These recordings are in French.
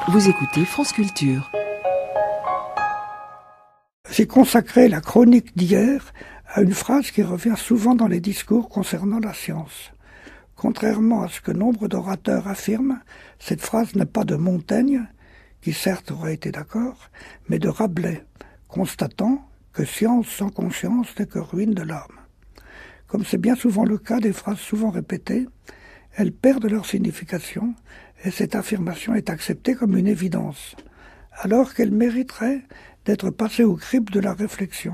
Vous écoutez France Culture. J'ai consacré la chronique d'hier à une phrase qui revient souvent dans les discours concernant la science. Contrairement à ce que nombre d'orateurs affirment, cette phrase n'est pas de Montaigne, qui certes aurait été d'accord, mais de Rabelais, constatant que science sans conscience n'est que ruine de l'âme. Comme c'est bien souvent le cas des phrases souvent répétées, elles perdent leur signification et cette affirmation est acceptée comme une évidence, alors qu'elle mériterait d'être passée au crible de la réflexion.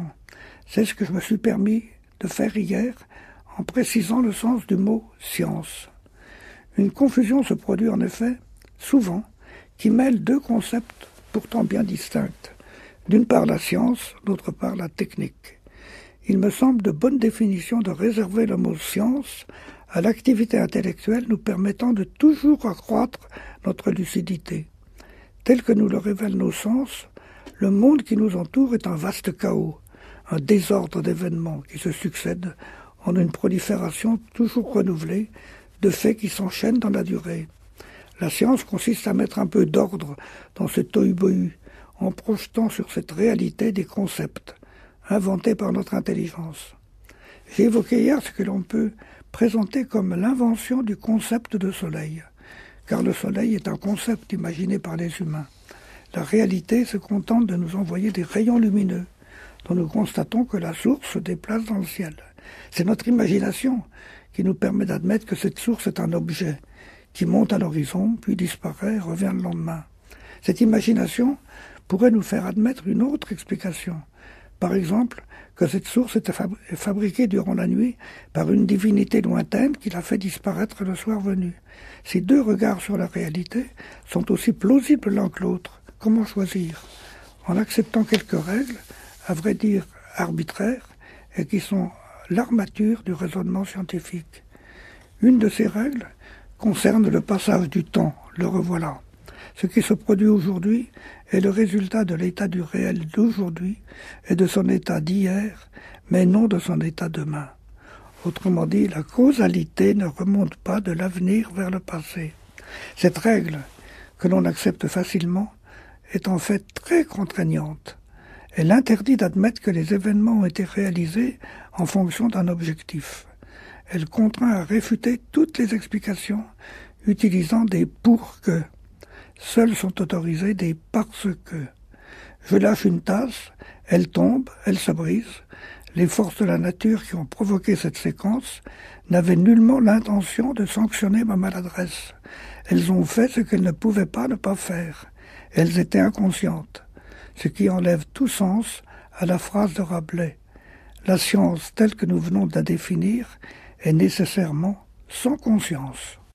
C'est ce que je me suis permis de faire hier en précisant le sens du mot « science ». Une confusion se produit en effet, souvent, qui mêle deux concepts pourtant bien distincts. D'une part la science, d'autre part la technique. Il me semble de bonne définition de réserver le mot « science » à l'activité intellectuelle nous permettant de toujours accroître notre lucidité. Tel que nous le révèlent nos sens, le monde qui nous entoure est un vaste chaos, un désordre d'événements qui se succèdent en une prolifération toujours renouvelée de faits qui s'enchaînent dans la durée. La science consiste à mettre un peu d'ordre dans ce tohu-bohu, en projetant sur cette réalité des concepts inventés par notre intelligence. J'ai évoqué hier ce que l'on peut présenter comme l'invention du concept de soleil, car le soleil est un concept imaginé par les humains. La réalité se contente de nous envoyer des rayons lumineux, dont nous constatons que la source se déplace dans le ciel. C'est notre imagination qui nous permet d'admettre que cette source est un objet, qui monte à l'horizon, puis disparaît et revient le lendemain. Cette imagination pourrait nous faire admettre une autre explication. Par exemple, que cette source est fabriquée durant la nuit par une divinité lointaine qui l'a fait disparaître le soir venu. Ces deux regards sur la réalité sont aussi plausibles l'un que l'autre. Comment choisir? En acceptant quelques règles, à vrai dire arbitraires, et qui sont l'armature du raisonnement scientifique. Une de ces règles concerne le passage du temps, le revoilà. Ce qui se produit aujourd'hui est le résultat de l'état du réel d'aujourd'hui et de son état d'hier, mais non de son état demain. Autrement dit, la causalité ne remonte pas de l'avenir vers le passé. Cette règle, que l'on accepte facilement, est en fait très contraignante. Elle interdit d'admettre que les événements ont été réalisés en fonction d'un objectif. Elle contraint à réfuter toutes les explications utilisant des « pour que ». Seuls sont autorisés des « parce que ». Je lâche une tasse, elle tombe, elle se brise. Les forces de la nature qui ont provoqué cette séquence n'avaient nullement l'intention de sanctionner ma maladresse. Elles ont fait ce qu'elles ne pouvaient pas ne pas faire. Elles étaient inconscientes, ce qui enlève tout sens à la phrase de Rabelais. La science telle que nous venons de la définir est nécessairement sans conscience.